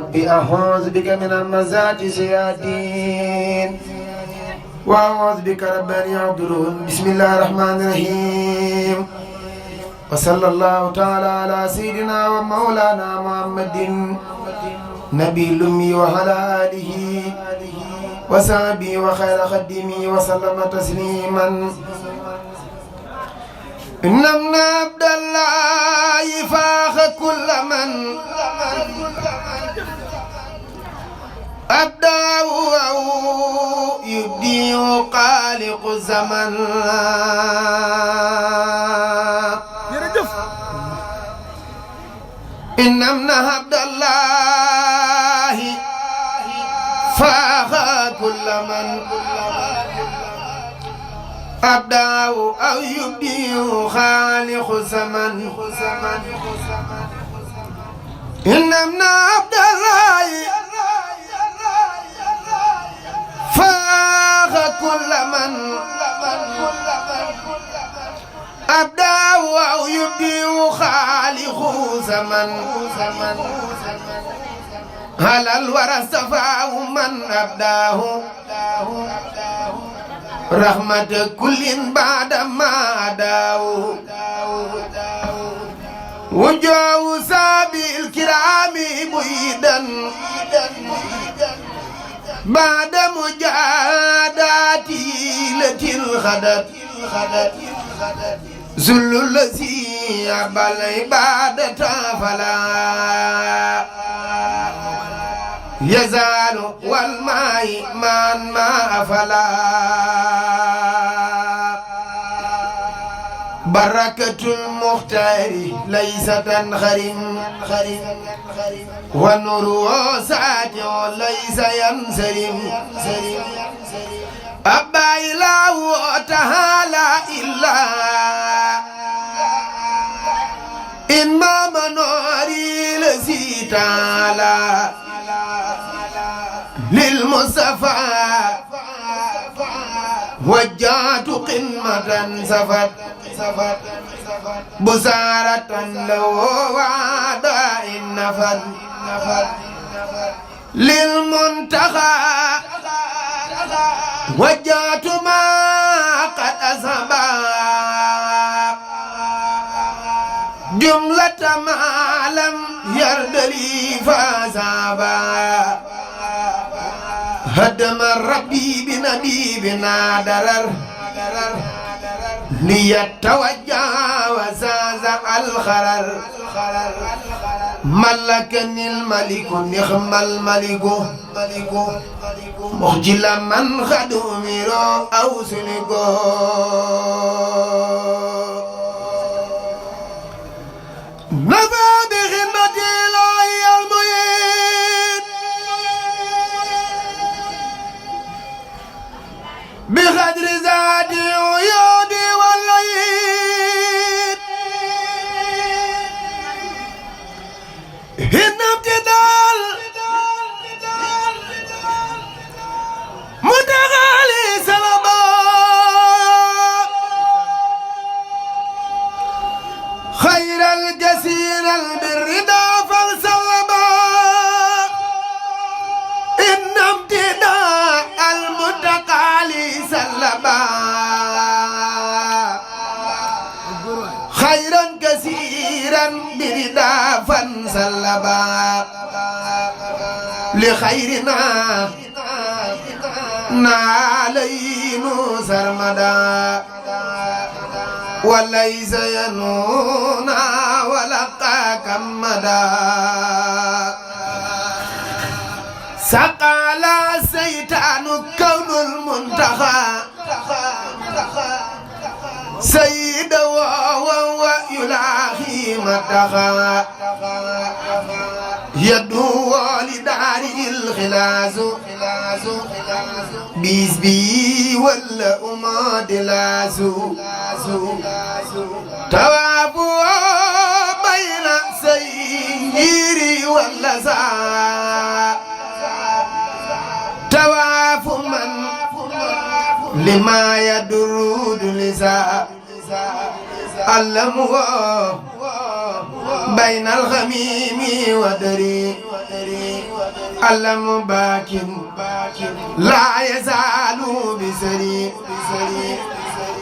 ربي أعوذ بك من همزات الشياطين وأعوذ بك رب أن يحضرون بسم الله الرحمن الرحيم وصلى الله تعالى على سيدنا ومولانا محمد نبي الأمي وعلى آله وصحبه وخير خدمه وسلم تسليما إن ابن عبد الله فاخ كل من أبداه أو يبديه خالق الزمن إن ابن عبد الله فاخ كل من أبداه أو يبديه خالق الزمن إن ابن عبد الله فاخ كل من أبداه أو يبديه خالق زمن هل الورى استفاه من أبداه رحمة كل بعد ما أداه وجوه سابي الكرام بيدا بعد مجاداتي التي الخدت ذل الذي أبى العبادة فلا يزال والماء من ما أفلا بركة المختار ليس تنخرم ونور ساتع ليس ينسرم أبا إله تعالى إلا إما منوري لسي تعالى للمصطفى وجهت قمة سفت بسارة له وعداء النفر للمنتخى وجهت ما قد أصبا جملة ما لم يرد لي فازابا هدم ربي بنبيبنا درر ليتوجه وزازع الخرر ملكني الملك نخم الملك مخجل من خدو ميرو أو سنقو نفى بخدمة الله المهين بقدر ذاتي ويودي والليل إن ابتدال متغالي سلبا خير الجسير البردا فالسلبا إن ابتداء المتقالي سلبا خيرا كثيرا بردا فانسلبا لخيرنا نالين سرمدا وليس ينونا ولقى كمدا سقال السيطان كون المنتخى سيد وهو يلاهي مدخى يدعو لدار الخلاص بيزبي ولا أماد لاسو توافو بين سيري ولا سا توافو من لما يدرود لسا علمه بين الغميم ودري ألم باك لا يزال بسري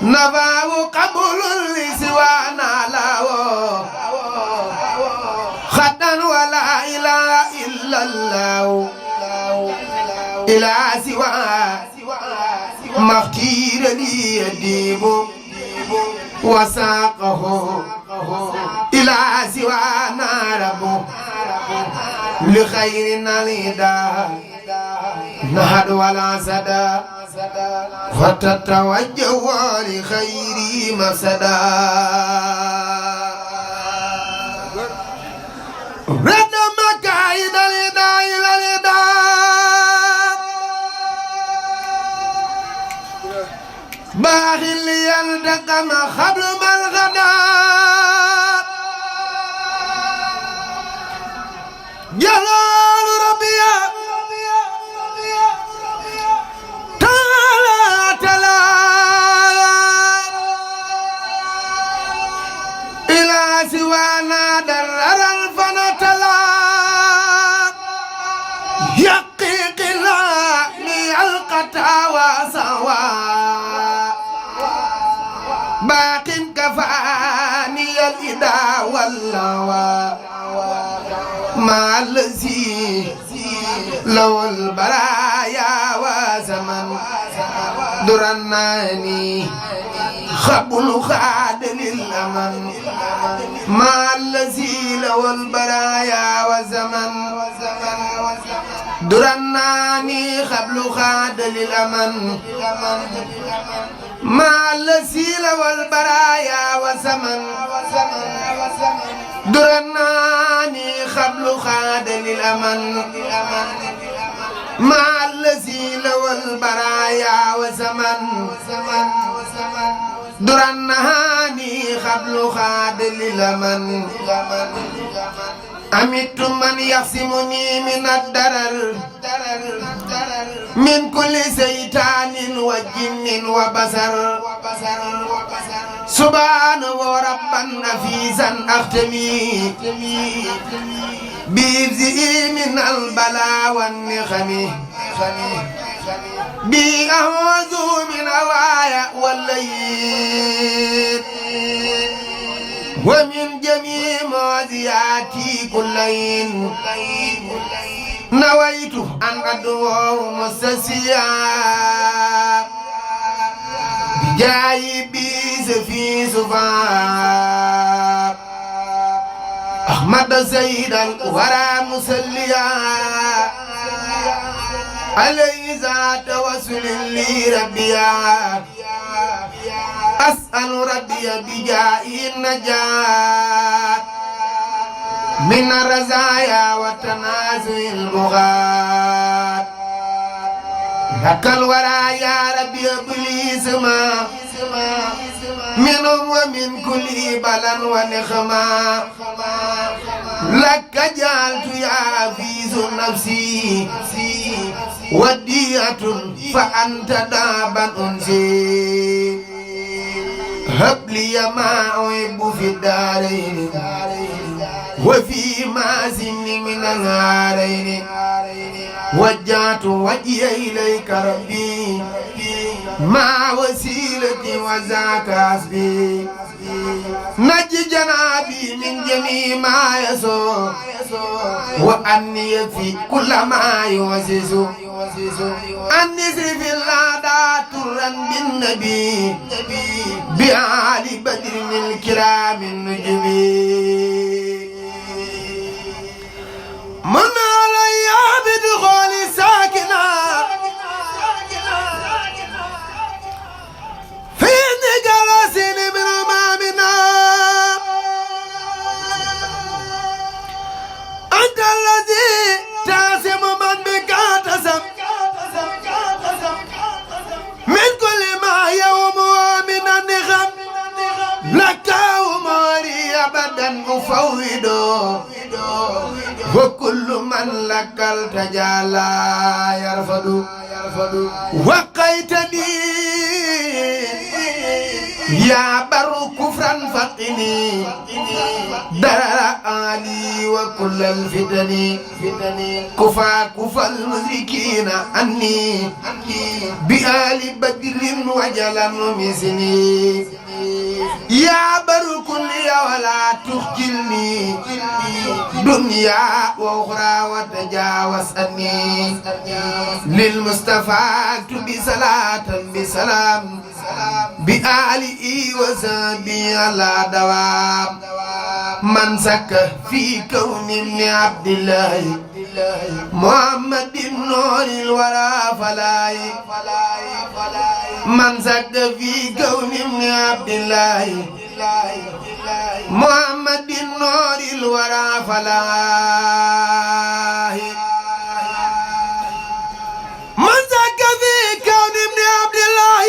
نفاه قبل لسوانا له خدا ولا إله إلا الله إلى سوى مختير لي يديب وساقه إلى سوانا ربه لخيرنا الهدى نهد ولا سدى فتتوجه لخير مفسدا رد مكايد الهدى إلى الهدى باغ ليلتقم خبل من غدا جلال ربي تعالى تلا إلى سوانا درر الفنتلا يقيق الله ليلقى وسوا باق كفاني الإدا واللوى مع الذي لو البرايا وزمن درناني خبل خاد للأمن مع الذي لو البرايا وزمن درناني خبل خاد للأمن مع الذي لو البرايا وزمن درناني خبل خاد للأمن مع الذي لو البرايا وزمن درناني خبل خاد للأمن أمت من يحسمني من الدرر من كل شيطان وجن وبصر سبحانه ربا نفيسا أختمي بيبزئي من البلاء والنخم بي أعوذ من هوايا والليل ومن جميع معزياتي كلين نويت أن أدعو مستسيا بجاي بيز في سفا أحمد سيد الورى مسليا عليه ذات وصل لي ربيا أسأل ربي بجاه النجاة من الرزايا وتنازع المغاد لك الورى يا ربي إبليس ما منهم ومن كل بلا ونخما لك جعلت يا حفيظ نفسي وديعة فأنت دابا أنسي هب لي ما أحب في الدارين وفي ما زن من النارين وجهت وجهي إليك ربي مع وسيلتي وذاك حسبي نجي جنابي من جميع ما يسوء وأني في كل ما يوسوس أنسي في العادات ترا بالنبي بآل بدر الكرام النجبي من علي بدخول ساكنة في جلسين من أمامنا أنت الذي تعصم من بك اعتصم من كل ما يوم من النغم لك أمري أبدا أفوضه وكل من لك التجا لا يرفض وقيتني يا بر كفرا فقني درر آلي وكل الفتن كفى المشركين عني بآل بدر وجلا مسني يا بر كل ولا تخجلني دنيا وأخرى وتجاوز أني للمصطفى بصلاة بسلام بآله وصحبه على دوام من سك في كون ابن عبد الله محمد نور الورى فلاي من سك في كون ابن عبد الله محمد نور الورى فلاي من سك في كون ابن عبد الله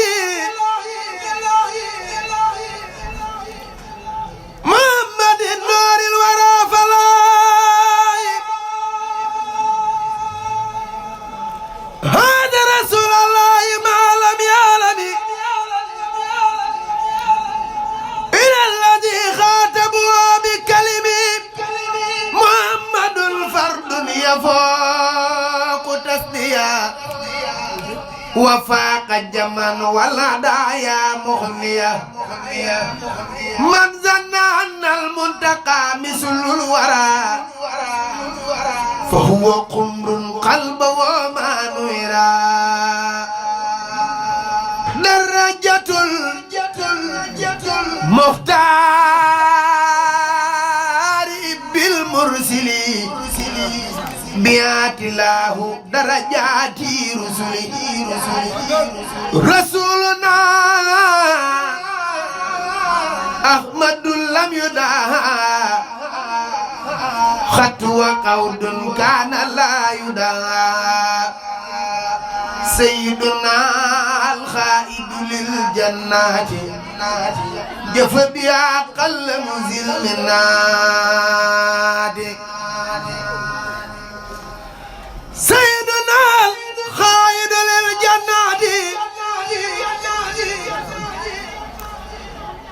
محمد النور الورى فلاي هذا رسول الله ما لم يعلم إلى الذي خاطبه بكلمه محمد فرد يفوق تسديا وفاق الجمال والهدايا مغنية من ظن أن المنتقى مثل الورى فهو قمر قلب وما نيرا درجة المختار بالمرسل بيات الله درجات رسله رسولنا أحمد لم يدعى خط وقود كان لا يدعى سيدنا الخائد للجنات جف بها قل مزل مناد سيدنا الخائد للجنات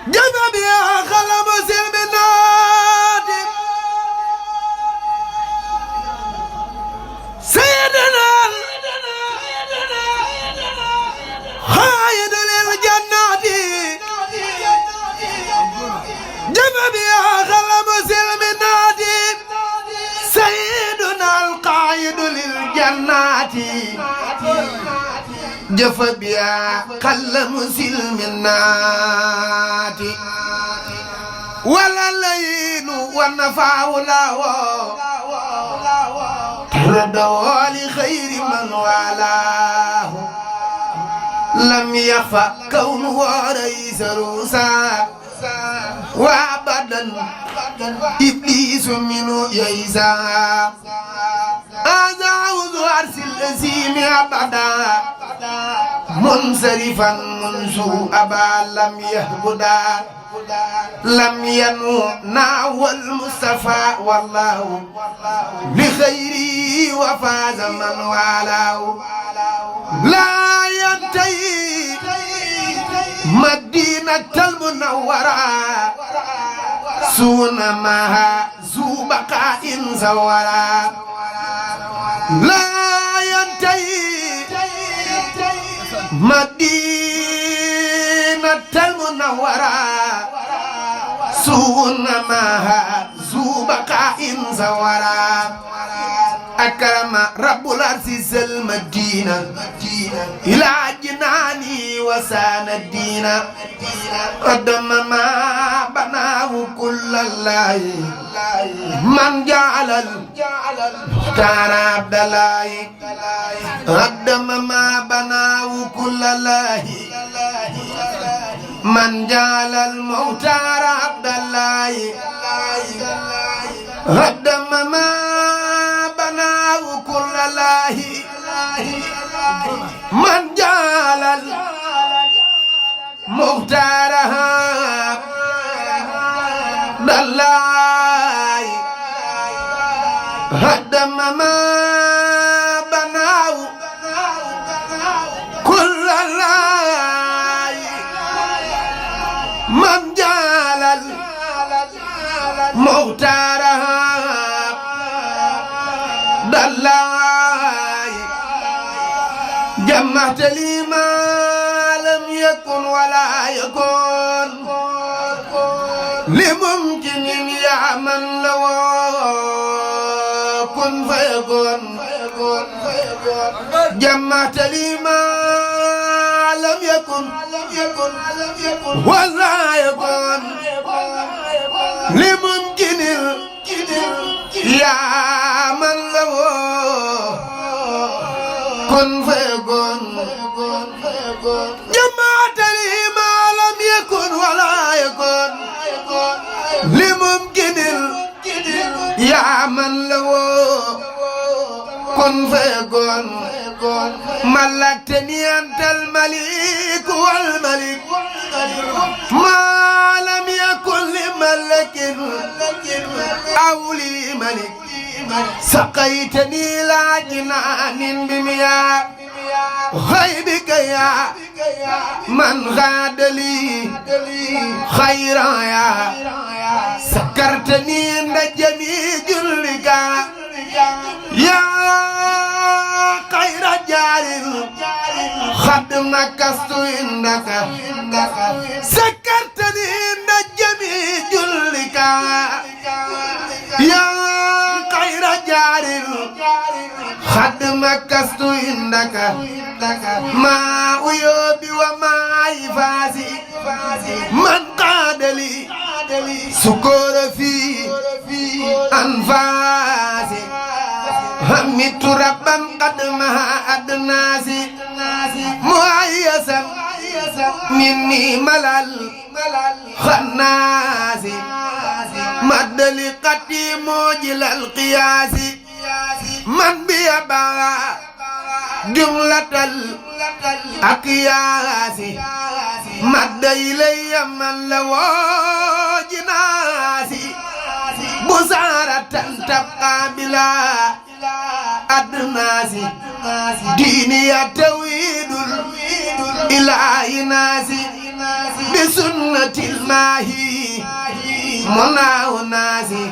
جف بها قل مزل مناد سيدنا خايد للجنات جمع بها خلم سلم النادي سيدنا القايد للجنات جف بها خلم سلم النادي ولا اللين والنفع له ردوا لخير من والاه لم يخفى كونه رئيس روسا وابدا ابليس منه يئسا هذا عوذ عرس الأزيم ابدا منصرفا منذ ابا لم يهبدا لم ينو نحو المصطفى والله بخيره وفاز من والاه لا ينتهي مدينة المنورة سون معها ذو بقاء زورا لا ينتهي مدينة المنورة سون معها ذو بقاء زورا أكرم رب العرش المدينة إلى جناني وسان الدين قدم ما بناه كل الله من جعل المختار عبد الله قدم ما بناه كل الله من جعل المختار عبد الله قدم ما بناه كل الله من جعل المختار عبد الله هدم ما بناه كل الله جمعت لي ما لم يكن ولا يكون لممكن يا من لو كن فيكون جمعت لي ما لم يكن ولا يكون لممكن يا من لو كن فيكون جمعت لي ما لم يكن ولا يكون لممكن يا من لو كن فيكون ملكتني أنت الملك والملك ما لم يكن لملك أو لملك سقيتني لا جنان بمياه غيبك يا من غاد لي خيرا يا سكرتني عند جميع جلك يا خير جار خد مكست عندك سكرتني عند جميع جلك يا خير جار خد مكست عندك ما عيوبي وما يفاسي من قاد لي سكور في أنفاسي همت ربا قد ما أدناسي مؤيسا مني ملل خناسي مد لقتي موجل القياس من بيبا جملة الأقياس مد إلي من لو جناسي بزارة تبقى بلا أدناسي ديني التوحيد الإله ناسي بسنة الماهي مناه ناسي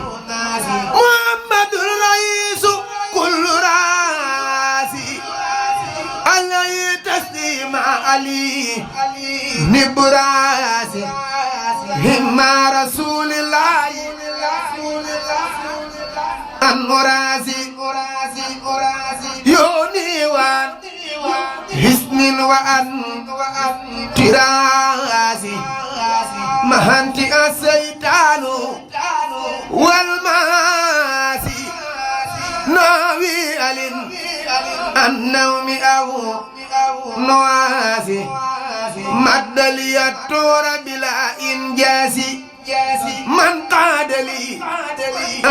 محمد الرئيس كل راسي علي تسليم علي نبراسي هما رسول الله أنوراسي يوني وان حسن وان تراسي مهنتي السيطان والماسي ناوي ألين النوم أو نواسي مد لي التور بلا إنجاسي من قاد لي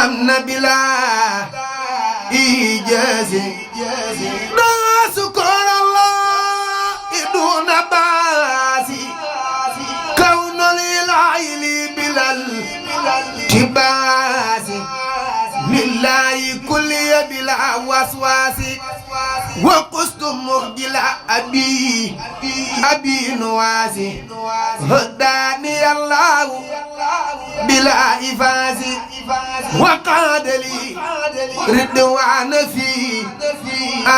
أمن بلا إيجازي ناسكر الله دون باسي كون للعيل بلا التباسي لله كل بلا وسواسي وقست مخجل أبي نواسي هداني الله بلا إفاسي وقاد لي رضوان في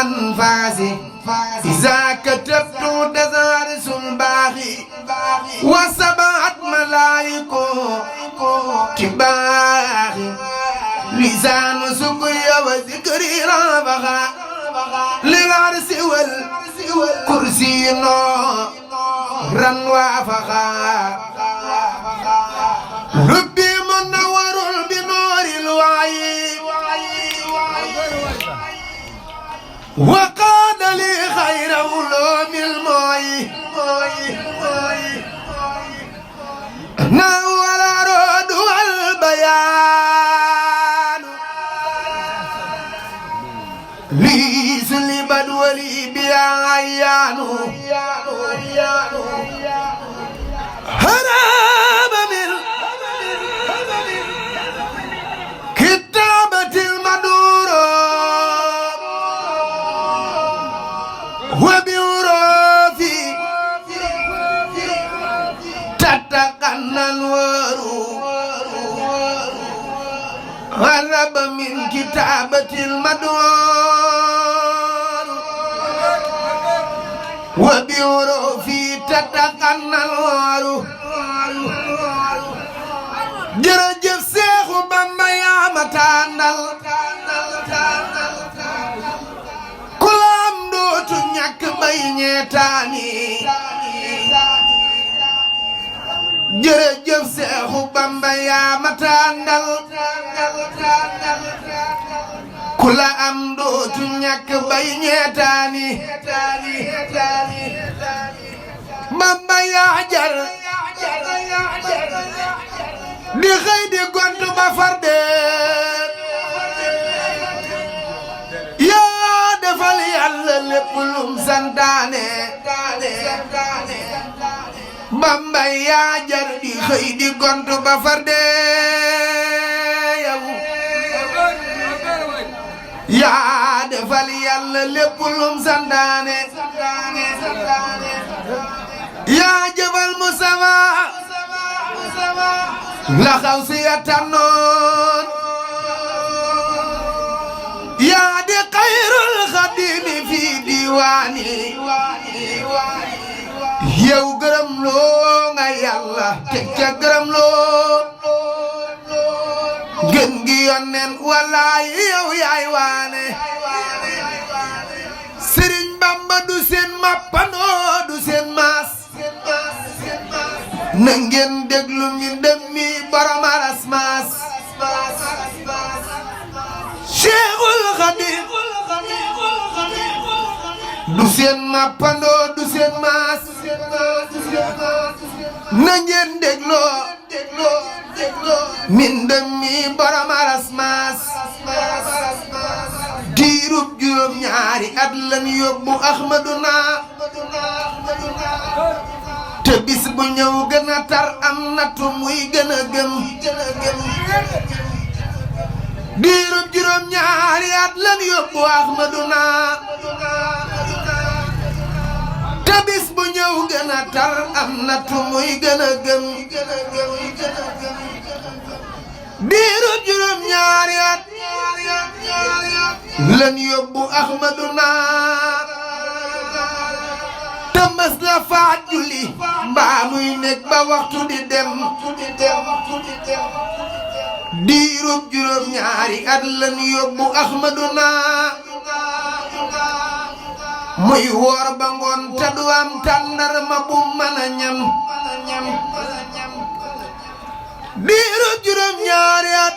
أنفاسي إذا كتبت دزارس الباغي وسبعت ملايكو تباغي لسان سقيا وذكري رابغا للعرس والكرسي نورا وافغا ربي منور بنور الوعي وقاد لي خير علوم المعي نور الرد والبيان لي سلبت ولي بيا عيانو هرب من كتابة المدور وبيوروفي تتقنى الورو هرب من كتابة المدور tànnal waaru jërëjëf Seexu Bamba yaa ma tànnal ku la am dootu ñàkk bay ñeetaani jërëjëf Seexu Bamba yaa ma tànnal ku la am dootu ñàkk bay ñeetaani Bamba yaa jar di xëy di gontu ba far dee yaa defal Yàlla lépp lum santaane Bamba yaa jar di xëy di gontu ba far dee yaa defal Yàlla lépp lum santaane yaa jëfal Mustafa la xaw si ya tànnoon yaa di xayrul xadimi fii diwaani yow gërëm loo nga Yàlla teg ca gërëm loo gën gi yonnen wallaay yow yaay waane Sëriñ Bamba du seen mappandoo du seen maas na ngeen déglu mi dem mi borom aras maas Cheikhul Khadim du seen mappandoo du seen maas na ngeen dégloo min dem mi borom aras maas diirub juróom ñaari at lan yóbbu Ahmaduna te bis bu ñëw gën a tar am nattu muy gën a gëm diirub juróom ñaari at lan yóbbu Ahmaduna te bis bu ñëw gën a tar am nattu muy gën a gëm diirub juróom ñaari at lan yóbbu Ahmaduna te mas la faat julli mbaa muy nekk ba waxtu di dem diirub juróom ñaari at lan yóbbu Ahmaduna muy woor ba ngoon te du am tàndarma bu mën a ñam diirub juróom ñaari at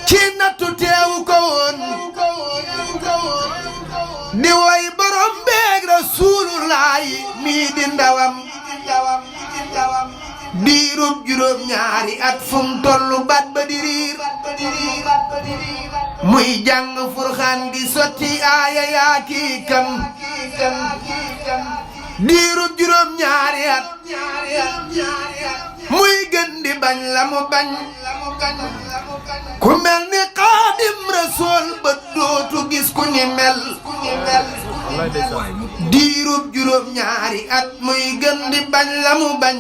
ci nattu teewu ko woon di woy borom beeg Rasuulullaahi mii di ndawam diirub juróom ñaari at fum tollu bat ba di riir muy jàng Furxaan di sotti aaya yaa kii kam diirub juróom ñaari at muy gën di bañ la mu bañ ku mel ni Xaadim Rasuul ba dootu gis ku ni mel diirub juróom ñaari at muy gën di bañ la mu bañ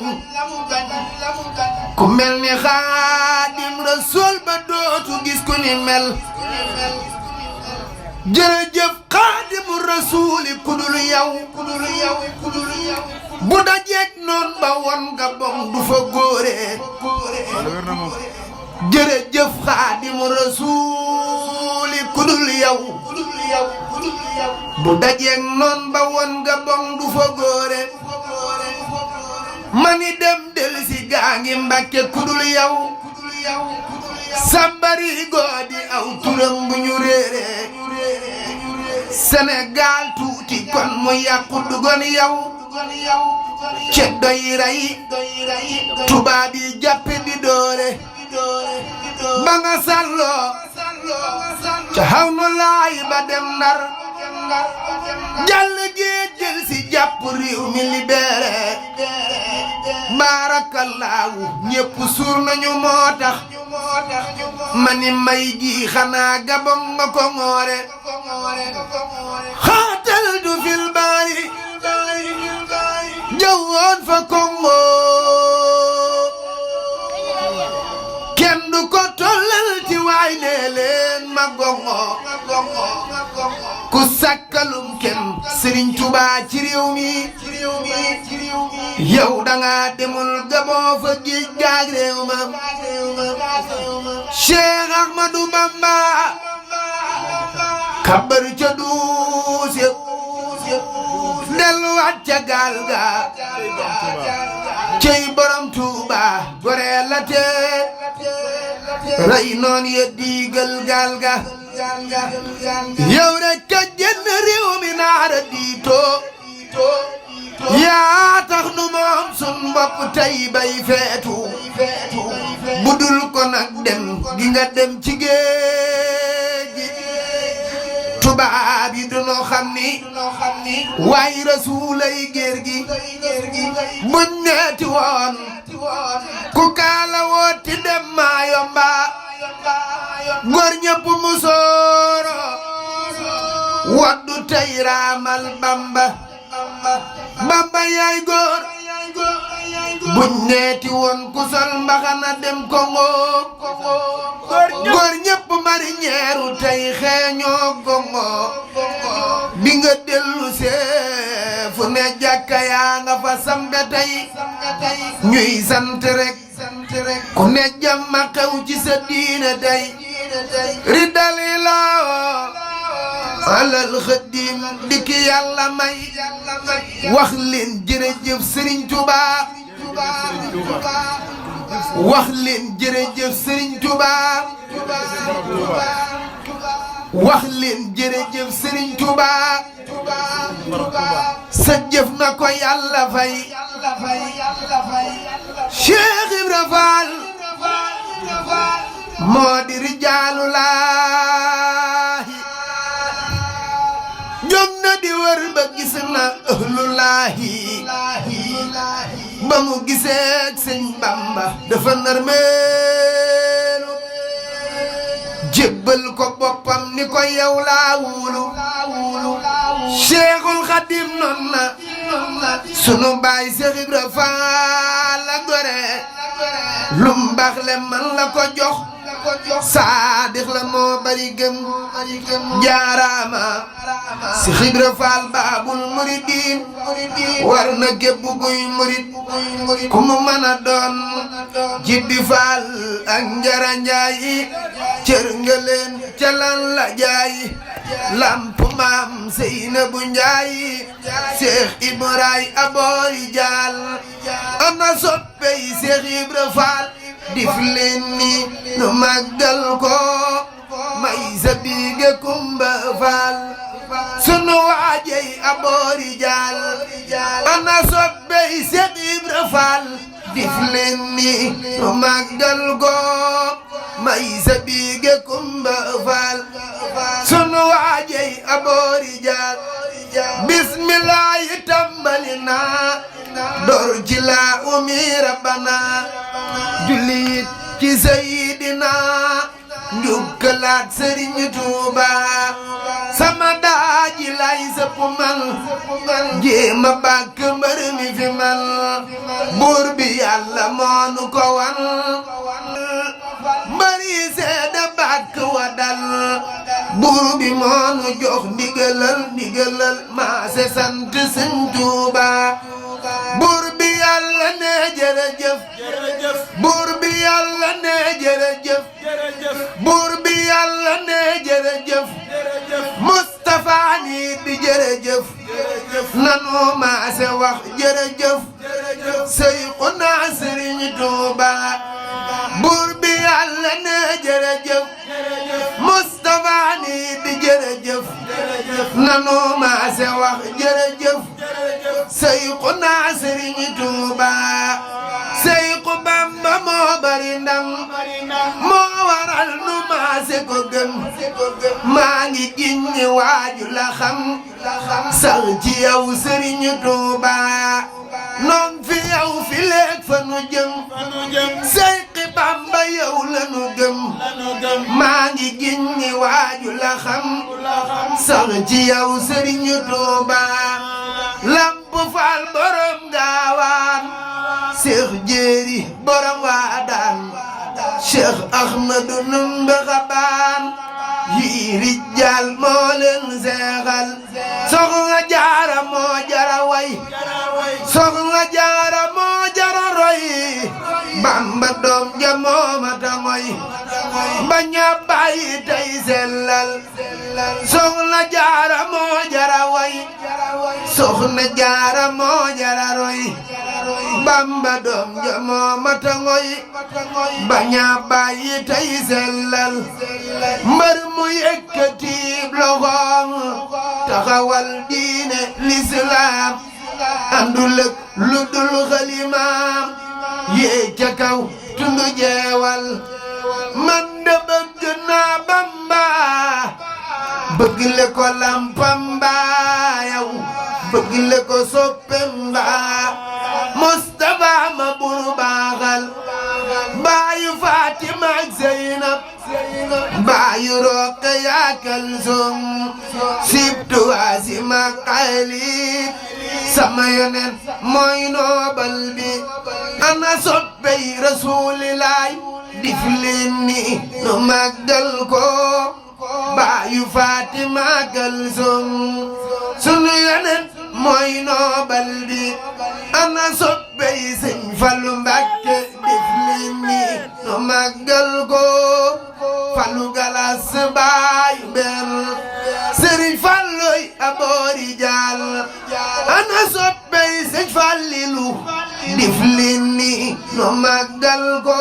ku mel ni Xaadim Rasuul ba dootu gis ku ni mel jërëjëf Xaadimu Rasuuli kudul yow bu dajeek noon ba won nga bom du fa góore jërëjëf Xaadimu Rasuuli kudul yow bu dajeek noon ba won nga bom du fa góore mani dem del si gaa ngi Mbàkke kudul yow sambari goodi aw turam bu ñu réere Sénégal tuuti kon mu yàqu dugon yow ceddo yi rey tubaab yi jàppe di doore ba nga salloo ca xaw nu laay ba dem Ndar jàll gee jël si jàpp réew mi libéré baarakallaahu ñépp suur nañu moo tax mani may ji xanaa Gabon nga ko ngoore xaataltu fil baari jawwoon fa Congo kenn du ko tollal ci waay nee leen ma gongo ku sakkalum kenn Serigne Touba ci réew mi yow danga demul Gabon fa géej gaag réew ma Cheikh Ahmadou Bamba kabar ca duus yëpp delluwaat ca gaal ga cey borom Touba gore la te rey noon ye diigal gaal ga yow rek ka génn réew mi naara diitoo yaa tax nu moom sun bopp tey bay feetu budul ko nag dem gi nga dem ci géej gi tubaab yi dunoo xam ni waaye rasuulay géer gi buñ neeti woon ku kaala wooti dem maa yomba góor ñëpp mu sooro waddu tey raamal Bamba yaay góor buñ neeti woon ku sol mbaxana dem Kongo góor ñëpp mariñeeru tey xeeñoo Kongo bi nga dellu see fu ne jàkka yaa nga fa sambe tey ñuy sant rek ku ne jàmma xew ci sa diine tey ridalilaa alal xëddim dikki yàlla may wax leen jërëjëf Serigne Touba wax leen jërëjëf Serigne Touba wax leen jërëjëf Serigne Touba sa jëf na ko yàlla fay Cheikh Ibra Fall moo di rijaalu laahi jóg na di wër ba gis na ahlulaahi ba mu gisee Sëñ Bamba dafa narmeelu jébbal ko boppam ni ko yow laa wulu Cheikhul Khadim non na sunu baay Cheikh Ibra Fall la gore lum baax le man la ko jox saadix la moo bari gëm jaaraama Cheikh Ibra Fall baabul muridin war na gépp guy murid ku mu mën a doon Jibbi Fall ak Njara Njaay cër nga leen ca lan la jaay lamp maam Seynabu Njaay Cheikh Ibrahim aboori jaal ana soppey Cheikh Ibra Fall dif leen ni nu màggal ko may sa biige Kumba Fall sunu waajey aboori jaal ana soppey Cheikh Ibra Fall dif leen ni nu màggal ko may sa biige Kumba Fall sunu waajey aboori jaal bismillaahi tàmbali naa door ci laa umi rabbana jullit ci sayidina njukkalaat Sëriñ Tuuba sama daaji lay sëpp man jéema bàkk mbër mi fi man buur bi Yàlla moonu ko wan mbëri seede bàkk wa dal buur bi moonu jox ndigalal maase sant Sëñ Tuuba buur bi Yàlla ne jërëjëf buur bi Yàlla ne jërëjëf buur bi Yàlla ne jërëjëf Mustafa ni di jërëjëf nanu maase wax jërëjëf Seyxuna Sëriñ Tuuba buur bi Yàlla ne jërëjëf Mustafa ni di jërëjëf nanu maase wax jërëjëf Seyxuna Sëriñ Tuuba Seyxu Bamba moo bari ndam moo waral nu maase ko gëm maa ngi giñ ni waaju la xam sax ci yow Sëriñ Tuuba noon fi yow fi leeg fa nu jëm Seyxu Bamba yow la nu gëm maa ngi giñ ni waaju la xam sax ci yow Sëriñ Tuuba Lamp Fall borom gaawaan Cheikh Jéeri borom waadaan Cheikh Ahmadu Numbe Xabaan yi rijal moo leen seexal soxna jaara moo jara way soxna jaara moo jara roy bamba doom ja moo mata ngoy baña bàyyi tey sellal soxna jaara moo jara way soxna jaara moo jara roy bamba doom ja moo mata ngoy baña bàyyi tey sellal mbër mu yëkkati loxoom taxawal diine lislaam àndul ak lu dul xalimaam yee ca kaw tundu jeewal man de bëgg naa Bamba bëgg le ko lampam baa yow bëgg le ko soppem baa Mustafa ma buru baaxal baayu Fatima ak Zeynab baayu Roqaya Kalsum sibtu Asima Xaalid sama yonen mooy noobal bi ana soppey rasulilaay dif leen ni nu màggal ko baayu Fatima Kalsum sunu yonen mooy noobal bi ana soppey Sëñ Fallu Mbàkke dif leen ni nu màggal ko Fallu Galas baayu benn Sëriñ Falluy aboori jaal ana soppey Sëñ Fallilu dif leen ni nu màggal ko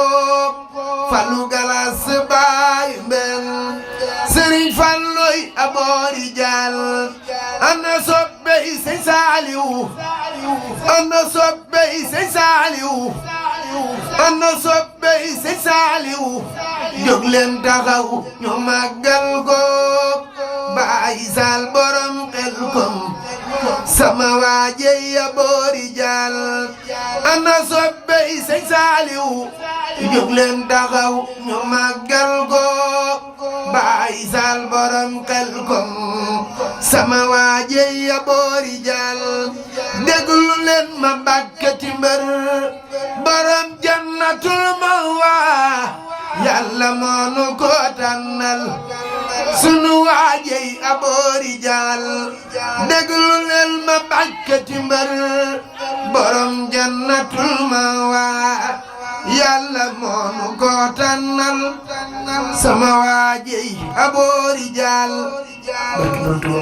Fallu Galas baayu benn Sëriñ Falluy aboori jaal ana soppey Sëñ Saaliw ana soppey Sëñ Saaliw ana soppey Sëñ Saaliw jóg leen taxaw ñu màggal ko Baay Saal borom Xelkom sama waaje ya boori jaal ana soppey Sëñ Saaliw jóg leen taxaw ñu màggal ko Baay Saal borom Xelkom sama waaje ya boori jaal déglu leen ma bàkkati mbër borom jannatul mawa Yàlla moonu ko tànnal sunu waajey aboori jaal déglu leen ma bàkkati mbër borom jannatul mawa Yàlla moonu ko tànnal sama waajey aboori jaal barke